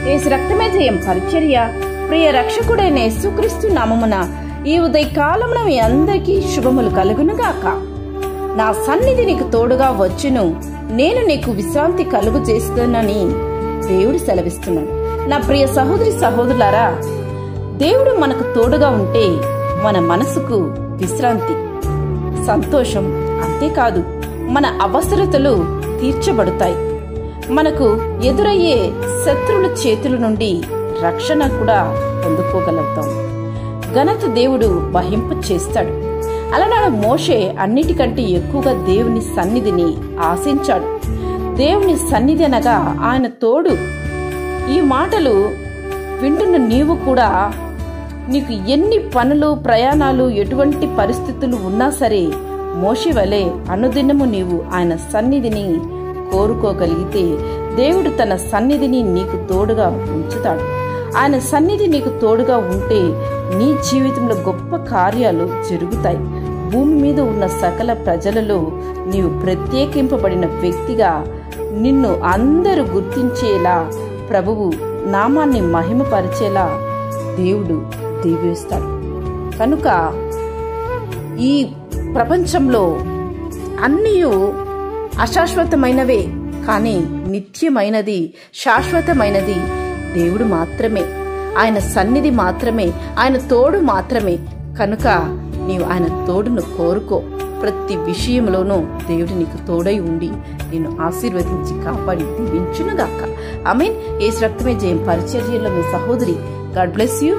యేసు రక్తమే జయం పరిచర్య ప్రియ రక్షకుడైన యేసుక్రీస్తు నామమున ఈ ఉదయకాలమున మీ అందరికీ శుభములు కలుగునుగాక. నా సన్నిధి నీకు తోడుగా వచ్చును, నేను నీకు విశ్రాంతి కలుగు చేస్తానని దేవుడు సెలవిస్తున్నాడు. నా ప్రియ సహోదరి సహోదరులారా, దేవుడు మనకు తోడుగా ఉంటే మన మనసుకు విశ్రాంతి, సంతోషం, అంతేకాదు మన అవసరతలు తీర్చబడతాయి. మనకు ఎదురయ్యే శత్రువుల చేతుల నుండి రక్షణ కూడా పొందుకోగలుగుతాం. ఘనత దేవుడు వహింప చేస్తాడు. అలనాడు మోషే అన్నిటికంటే ఎక్కువగా దేవుని సన్నిధిని ఆశించాడు. దేవుని సన్నిధి అనగా ఆయన తోడు. ఈ మాటలు వింటున్న నీవు కూడా నీకు ఎన్ని పనులు, ప్రయాణాలు, ఎటువంటి పరిస్థితులు ఉన్నా సరే మోషే వలె అనుదినము నీవు ఆయన సన్నిధిని కోరుకోగలిగితే దేవుడు తన సన్నిధిని నీకు తోడుగా ఉంచుతాడు. ఆయన సన్నిధి నీకు తోడుగా ఉంటే నీ జీవితంలో గొప్ప కార్యాలు జరుగుతాయి. భూమి మీద ఉన్న సకల ప్రజలలో నీవు ప్రత్యేకింపబడిన వ్యక్తిగా నిన్ను అందరూ గుర్తించేలా, ప్రభువు నామాన్ని మహిమపరిచేలా దేవుడు దీవిస్తాడు. కనుక ఈ ప్రపంచంలో అన్నీ అశాశ్వతమైనవే, కానీ నిత్యమైనది, శాశ్వతమైనది దేవుడు మాత్రమే. ఆయన సన్నిధి మాత్రమే, ఆయన తోడు మాత్రమే. కనుక నీవు ఆయన తోడును కోరుకో. ప్రతి విషయంలోనూ దేవుడు నీకు తోడై ఉండి నిన్ను ఆశీర్వదించి కాపాడి దీవించునుగాక. ఆమేన్. యేసు రక్తమే జయం పరిచర్యలో మీ సహోదరి. God bless you.